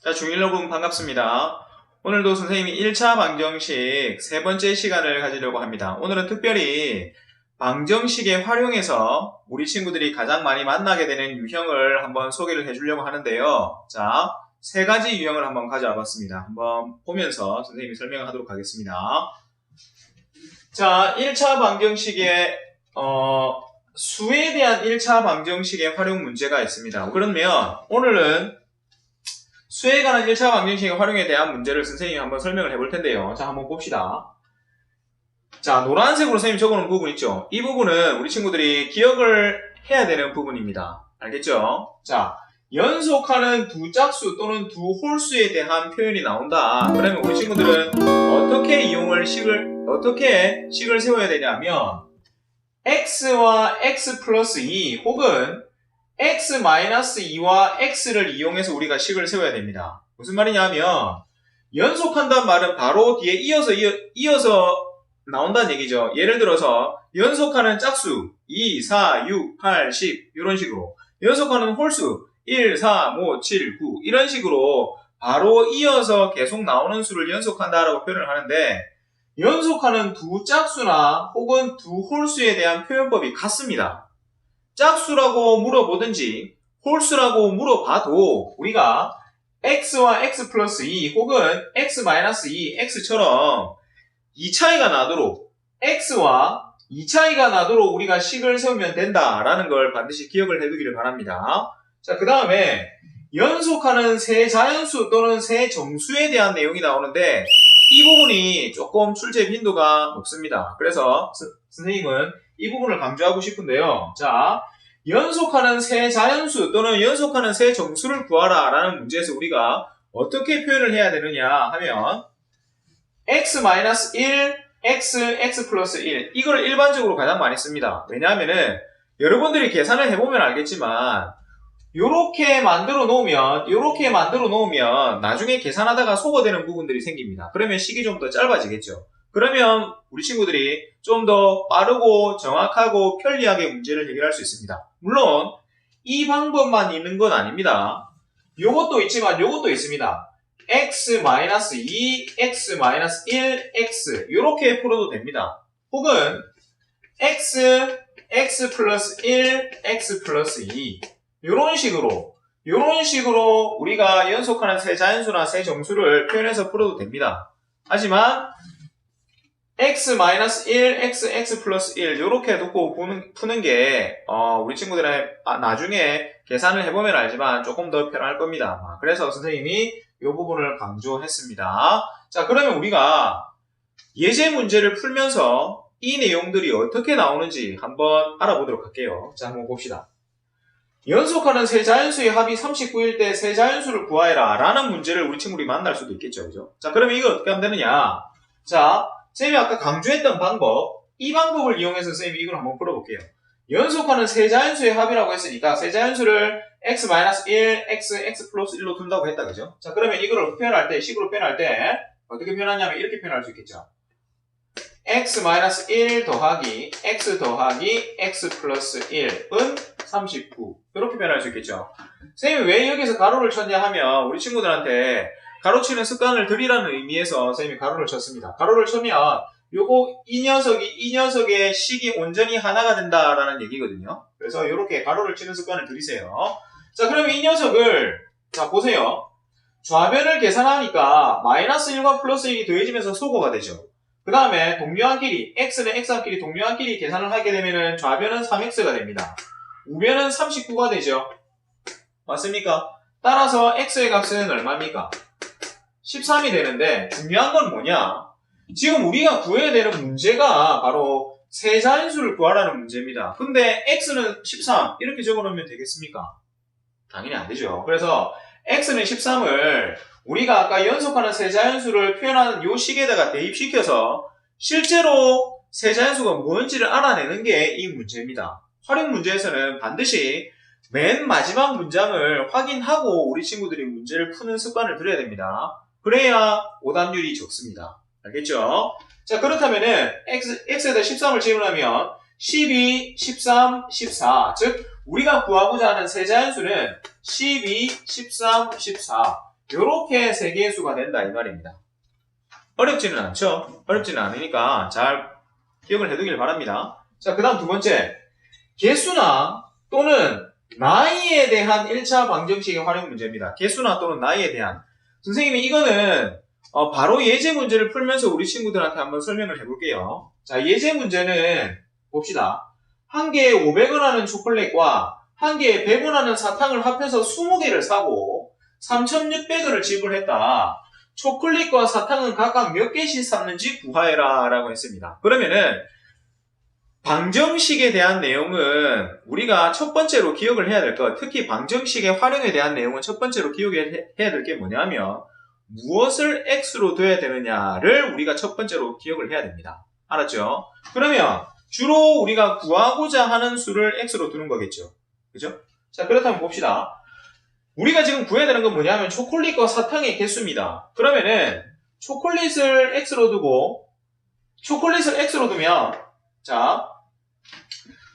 자, 중1 여러분 반갑습니다. 오늘도 선생님이 1차 방정식 세 번째 시간을 가지려고 합니다. 오늘은 특별히 방정식의 활용에서 우리 친구들이 가장 많이 만나게 되는 유형을 한번 소개를 해주려고 하는데요. 자, 세 가지 유형을 한번 가져와 봤습니다. 한번 보면서 선생님이 설명을 하도록 하겠습니다. 자, 1차 방정식의 수에 대한 1차 방정식의 활용 문제가 있습니다. 그러면 오늘은 수에 관한 1차 방정식의 활용에 대한 문제를 선생님이 한번 설명을 해볼 텐데요. 자, 한번 봅시다. 자, 노란색으로 선생님이 적어놓은 부분 있죠? 이 부분은 우리 친구들이 기억을 해야 되는 부분입니다. 알겠죠? 자, 연속하는 두 짝수 또는 두 홀수에 대한 표현이 나온다. 그러면 우리 친구들은 어떻게 식을 세워야 되냐면 x와 x 플러스 2 혹은 x-2와 x를 이용해서 우리가 식을 세워야 됩니다. 무슨 말이냐면 연속한다는 말은 바로 뒤에 이어서 나온다는 얘기죠. 예를 들어서 연속하는 짝수 2, 4, 6, 8, 10 이런 식으로 연속하는 홀수 1, 4, 5, 7, 9 이런 식으로 바로 이어서 계속 나오는 수를 연속한다라고 표현을 하는데 연속하는 두 짝수나 혹은 두 홀수에 대한 표현법이 같습니다. 짝수라고 물어보든지 홀수라고 물어봐도 우리가 x와 x 플러스 2 혹은 x-2 x처럼 2차이가 나도록 x와 2차이가 나도록 우리가 식을 세우면 된다라는 걸 반드시 기억을 해두기를 바랍니다. 자, 그 다음에 연속하는 세 자연수 또는 세 정수에 대한 내용이 나오는데 이 부분이 조금 출제 빈도가 높습니다. 그래서 선생님은 이 부분을 강조하고 싶은데요. 자, 연속하는 세 자연수 또는 연속하는 세 정수를 구하라 라는 문제에서 우리가 어떻게 표현을 해야 되느냐 하면 x-1, x 플러스 1 이걸 일반적으로 가장 많이 씁니다. 왜냐하면은 여러분들이 계산을 해보면 알겠지만 요렇게 만들어 놓으면 나중에 계산하다가 소거되는 부분들이 생깁니다. 그러면 식이 좀 더 짧아지겠죠. 그러면 우리 친구들이 좀 더 빠르고 정확하고 편리하게 문제를 해결할 수 있습니다. 물론 이 방법만 있는 건 아닙니다. 요것도 있지만 요것도 있습니다. x-2, x-1, x 요렇게 풀어도 됩니다. 혹은 x 플러스 1, x 플러스 2 요런 식으로 우리가 연속하는 세 자연수나 세 정수를 표현해서 풀어도 됩니다. 하지만 x-1, x 플러스 1 요렇게 놓고 푸는 게 우리 친구들은 나중에 계산을 해보면 알지만 조금 더 편할 겁니다. 그래서 선생님이 이 부분을 강조했습니다. 자, 그러면 우리가 예제 문제를 풀면서 이 내용들이 어떻게 나오는지 한번 알아보도록 할게요. 자, 한번 봅시다. 연속하는 세 자연수의 합이 39일 때 세 자연수를 구하여라 라는 문제를 우리 친구들이 만날 수도 있겠죠. 그죠? 자, 그러면 이걸 어떻게 하면 되느냐? 자, 선생님이 아까 강조했던 방법, 이 방법을 이용해서 선생님이 이걸 한번 풀어볼게요. 연속하는 세 자연수의 합이라고 했으니까 세 자연수를 x-1, x 플러스 1로 둔다고 했다. 그죠? 자, 그러면 이걸 표현할 때, 식으로 표현할 때 어떻게 표현하냐면 이렇게 표현할 수 있겠죠. x-1 더하기 x 더하기 x 플러스 1은 39 이렇게 표현할 수 있겠죠. 선생님이 왜 여기서 가로를 쳤냐 하면 우리 친구들한테 가로치는 습관을 들이라는 의미에서 선생님이 가로를 쳤습니다. 가로를 치면 요거 이 녀석의 식이 온전히 하나가 된다라는 얘기거든요. 그래서 이렇게 가로를 치는 습관을 들이세요. 자, 그러면 이 녀석을 자 보세요. 좌변을 계산하니까 마이너스 1과 플러스 1이 더해지면서 소거가 되죠. 그 다음에 동료한끼리 x는 x한끼리 동료한끼리 계산을 하게 되면은 좌변은 3x가 됩니다. 우변은 39가 되죠. 맞습니까? 따라서 x의 값은 얼마입니까? 13이 되는데 중요한 건 뭐냐? 지금 우리가 구해야 되는 문제가 바로 세 자연수를 구하라는 문제입니다. 근데 x는 13 이렇게 적어놓으면 되겠습니까? 당연히 안 되죠. 그래서 x는 13을 우리가 아까 연속하는 세 자연수를 표현하는 요 식에다가 대입시켜서 실제로 세 자연수가 뭔지를 알아내는 게 이 문제입니다. 활용 문제에서는 반드시 맨 마지막 문장을 확인하고 우리 친구들이 문제를 푸는 습관을 들여야 됩니다. 그래야 오답률이 적습니다. 알겠죠? 자, 그렇다면은 x에다 13을 집어넣으면 12, 13, 14 즉 우리가 구하고자 하는 세 자연수는 12, 13, 14 요렇게 세 개의 수가 된다 이 말입니다. 어렵지는 않죠? 어렵지는 않으니까 잘 기억을 해두길 바랍니다. 자, 그 다음 두 번째. 개수나 또는 나이에 대한 1차 방정식의 활용 문제입니다. 개수나 또는 나이에 대한. 선생님이 이거는 바로 예제 문제를 풀면서 우리 친구들한테 한번 설명을 해볼게요. 자, 예제 문제는 봅시다. 한 개에 500원 하는 초콜릿과 한 개에 100원 하는 사탕을 합해서 20개를 사고 3,600원을 지불했다. 초콜릿과 사탕은 각각 몇 개씩 샀는지 구하해라 라고 했습니다. 그러면은 방정식에 대한 내용은 우리가 첫 번째로 기억을 해야 될 것, 특히 방정식의 활용에 대한 내용은 첫 번째로 기억해야 될 게 뭐냐면 무엇을 x로 둬야 되느냐를 우리가 첫 번째로 기억을 해야 됩니다. 알았죠? 그러면 주로 우리가 구하고자 하는 수를 x로 두는 거겠죠. 그죠? 자, 그렇다면 봅시다. 우리가 지금 구해야 되는 건 뭐냐면 초콜릿과 사탕의 개수입니다. 그러면은 초콜릿을 x로 두고 초콜릿을 x로 두면 자,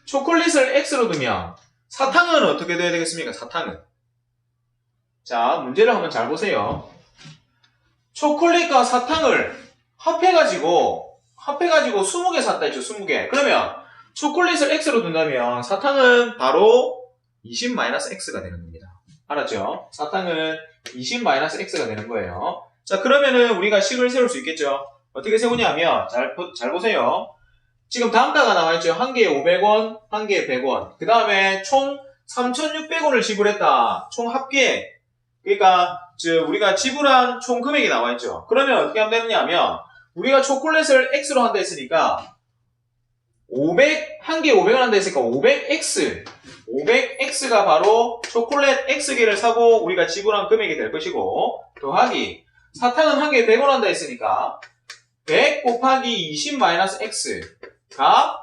초콜릿을 x로 두면 사탕은 어떻게 돼야 되겠습니까? 사탕은. 자, 문제를 한번 잘 보세요. 초콜릿과 사탕을 합해가지고 20개 샀다 했죠. 20개. 그러면 초콜릿을 x로 둔다면 사탕은 바로 20-x가 되는 겁니다. 알았죠? 사탕은 20-x가 되는 거예요. 자, 그러면은 우리가 식을 세울 수 있겠죠? 어떻게 세우냐면 잘 보세요. 지금 다음가가 나와있죠. 한 개에 500원, 한 개에 100원. 그 다음에 총 3,600원을 지불했다. 총 합계. 그러니까 우리가 지불한 총 금액이 나와있죠. 그러면 어떻게 하면 되느냐면 우리가 초콜릿을 x로 한다 했으니까 한 개에 500원 한다 했으니까 500x가 바로 초콜릿 x개를 사고 우리가 지불한 금액이 될 것이고, 더하기 사탕은 한 개에 100원 한다 했으니까 100 곱하기 20-x가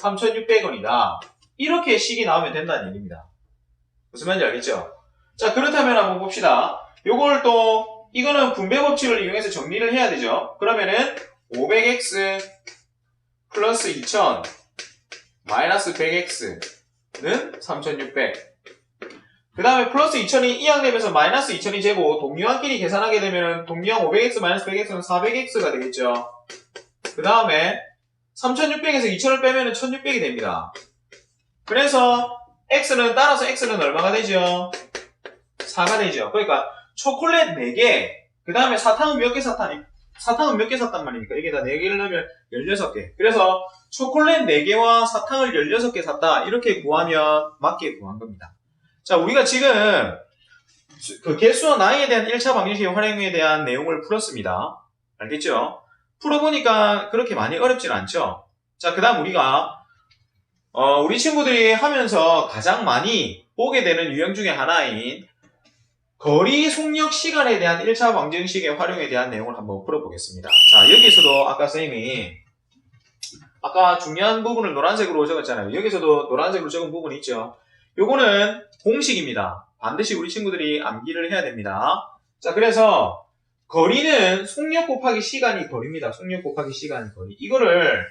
3,600원이다. 이렇게 식이 나오면 된다는 얘기입니다. 무슨 말인지 알겠죠? 자, 그렇다면 한번 봅시다. 요걸 또 이거는 분배 법칙을 이용해서 정리를 해야 되죠. 그러면은 500x 플러스 2000 마이너스 100x는 3600. 그 다음에 플러스 2000이 이항되면서 마이너스 2000이 제곱, 동류항끼리 계산하게 되면 동류항 500x 마이너스 100x는 400x가 되겠죠. 그 다음에 3600에서 2000을 빼면 1600이 됩니다. 그래서 따라서 x는 얼마가 되죠? 4가 되죠. 그러니까 초콜릿 4개, 그 다음에 사탕은 몇 개 샀단 말입니까? 이게 다 4개를 넣으면 16개. 그래서 초콜릿 4개와 사탕을 16개 샀다. 이렇게 구하면 맞게 구한 겁니다. 자, 우리가 지금 그 개수와 나이에 대한 1차 방정식의 활용에 대한 내용을 풀었습니다. 알겠죠? 풀어보니까 그렇게 많이 어렵진 않죠? 자, 그 다음 우리가 우리 친구들이 하면서 가장 많이 보게 되는 유형 중에 하나인 거리 속력 시간에 대한 1차 방정식의 활용에 대한 내용을 한번 풀어보겠습니다. 자, 여기서도 아까 선생님이 아까 중요한 부분을 노란색으로 적었잖아요. 여기서도 노란색으로 적은 부분이 있죠. 요거는 공식입니다. 반드시 우리 친구들이 암기를 해야 됩니다. 자, 그래서 거리는 속력 곱하기 시간이 거리입니다. 속력 곱하기 시간이 거리. 이거를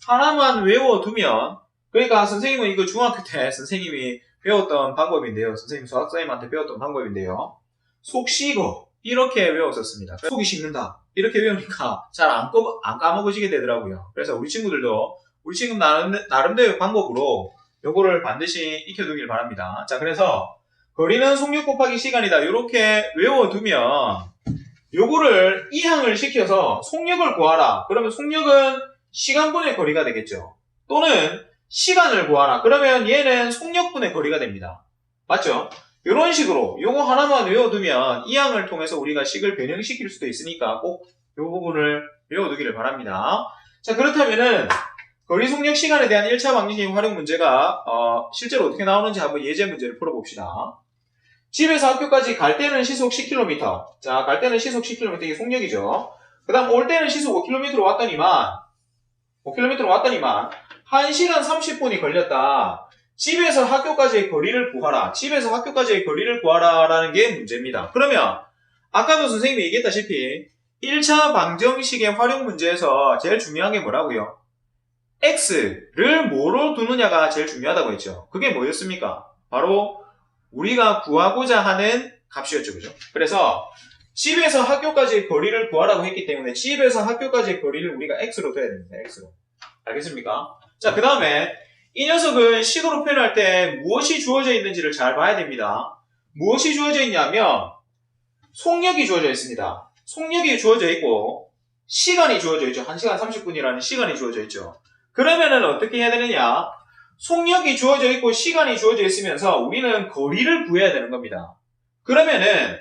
하나만 외워두면, 그러니까 선생님은 이거 중학교 때 선생님이 배웠던 방법인데요. 선생님 수학선생님한테 배웠던 방법인데요. 속 식어 이렇게 외웠었습니다. 속이 식는다 이렇게 외우니까 잘 안 까먹으시게 되더라고요. 그래서 우리 친구들도 우리 친구 나름대로의 방법으로 요거를 반드시 익혀두길 바랍니다. 자, 그래서 거리는 속력 곱하기 시간이다 이렇게 외워두면 요거를 이항을 시켜서 속력을 구하라. 그러면 속력은 시간분의 거리가 되겠죠. 또는 시간을 구하라. 그러면 얘는 속력분의 거리가 됩니다. 맞죠? 이런 식으로 요거 하나만 외워두면 이항을 통해서 우리가 식을 변형시킬 수도 있으니까 꼭 이 부분을 외워두기를 바랍니다. 자, 그렇다면은 거리 속력 시간에 대한 1차 방정식 활용 문제가 실제로 어떻게 나오는지 한번 예제 문제를 풀어봅시다. 집에서 학교까지 갈 때는 시속 10km. 자, 갈 때는 시속 10km 이게 속력이죠. 그 다음 올 때는 시속 5km로 왔더니만 1시간 30분이 걸렸다. 집에서 학교까지의 거리를 구하라. 집에서 학교까지의 거리를 구하라 라는 게 문제입니다. 그러면 아까도 선생님이 얘기했다시피 1차 방정식의 활용 문제에서 제일 중요한 게 뭐라고요? x를 뭐로 두느냐가 제일 중요하다고 했죠. 그게 뭐였습니까? 바로 우리가 구하고자 하는 값이었죠. 그죠? 그래서 집에서 학교까지의 거리를 구하라고 했기 때문에 집에서 학교까지의 거리를 우리가 x로 둬야 됩니다. x로. 알겠습니까? 자, 그 다음에 이 녀석은 식으로 표현할 때 무엇이 주어져 있는지를 잘 봐야 됩니다. 무엇이 주어져 있냐면 속력이 주어져 있습니다. 속력이 주어져 있고 시간이 주어져 있죠. 1시간 30분이라는 시간이 주어져 있죠. 그러면은 어떻게 해야 되느냐? 속력이 주어져 있고 시간이 주어져 있으면서 우리는 거리를 구해야 되는 겁니다. 그러면은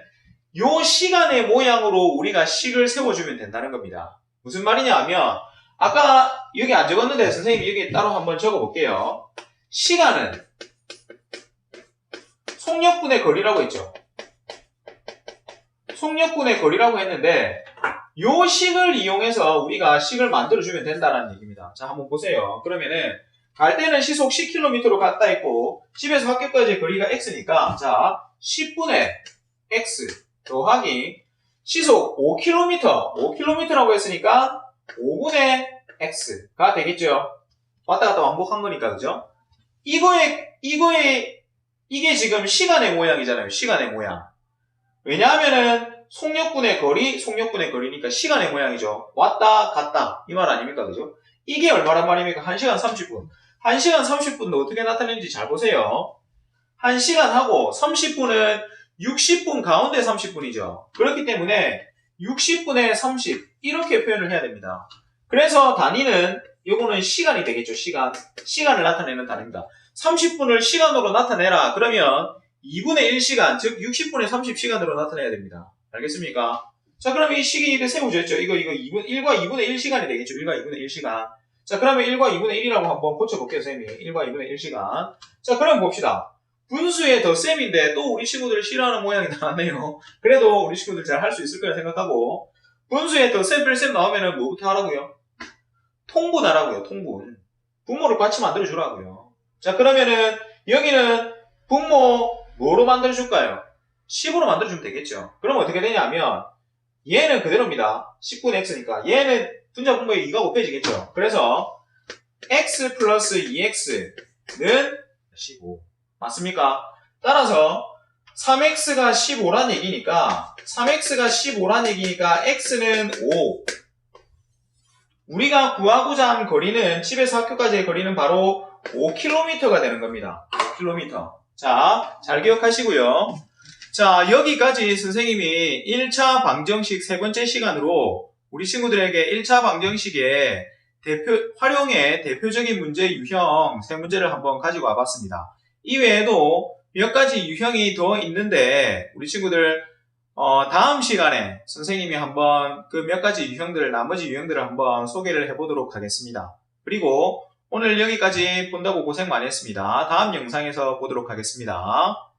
요 시간의 모양으로 우리가 식을 세워주면 된다는 겁니다. 무슨 말이냐 하면 아까 여기 안 적었는데 선생님이 여기 따로 한번 적어볼게요. 시간은 속력분의 거리라고 했죠. 속력분의 거리라고 했는데 요 식을 이용해서 우리가 식을 만들어주면 된다는 얘기입니다. 자, 한번 보세요. 그러면은 갈 때는 시속 10km로 갔다 있고 집에서 학교까지 거리가 x니까 자 10분의 x 더하기 시속 5km라고 했으니까 5분의 x가 되겠죠. 왔다 갔다 왕복한 거니까 그죠? 이게 지금 시간의 모양이잖아요. 시간의 모양. 왜냐하면은 속력분의 거리니까 시간의 모양이죠. 왔다 갔다 이 말 아닙니까? 그죠? 이게 얼마란 말입니까? 1시간 30분. 1시간 30분도 어떻게 나타내는지 잘 보세요. 1시간하고 30분은 60분 가운데 30분이죠. 그렇기 때문에 60분의 30 이렇게 표현을 해야 됩니다. 그래서 단위는 요거는 시간이 되겠죠. 시간을 나타내는 단위입니다. 30분을 시간으로 나타내라. 그러면 2분의 1시간, 즉 60분의 30시간으로 나타내야 됩니다. 알겠습니까? 자, 그러면 이 식이 이렇게 세워졌죠. 이거 1과 2분의 1시간이 되겠죠. 1과 2분의 1시간. 자, 그러면 1과 2분의 1이라고 한번 고쳐볼게요, 선생님이. 1과 2분의 1시간. 자, 그럼 봅시다. 분수의 덧셈인데 또 우리 친구들 싫어하는 모양이 나왔네요. 그래도 우리 친구들 잘 할 수 있을 거라 생각하고 분수의 덧셈, 뺄셈 나오면은 뭐부터 하라고요? 통분하라고요, 통분. 분모를 같이 만들어주라고요. 자, 그러면은 여기는 분모 뭐로 만들어줄까요? 10으로 만들어주면 되겠죠. 그럼 어떻게 되냐면 얘는 그대로입니다. 10분의 x니까 얘는 분자 분모에 2가 곱해지겠죠. 그래서 x 플러스 2x는 15 맞습니까? 따라서 3x가 15란 얘기니까 x는 5 우리가 구하고자 하는 거리는 집에서 학교까지의 거리는 바로 5km가 되는 겁니다. 5km. 자, 잘 기억하시고요. 자, 여기까지 선생님이 1차 방정식 세 번째 시간으로 우리 친구들에게 1차 방정식의 활용의 대표적인 문제 유형 세 문제를 한번 가지고 와봤습니다. 이외에도 몇 가지 유형이 더 있는데 우리 친구들 다음 시간에 선생님이 한번 그 몇 가지 나머지 유형들을 한번 소개를 해보도록 하겠습니다. 그리고 오늘 여기까지 본다고 고생 많이 했습니다. 다음 영상에서 보도록 하겠습니다.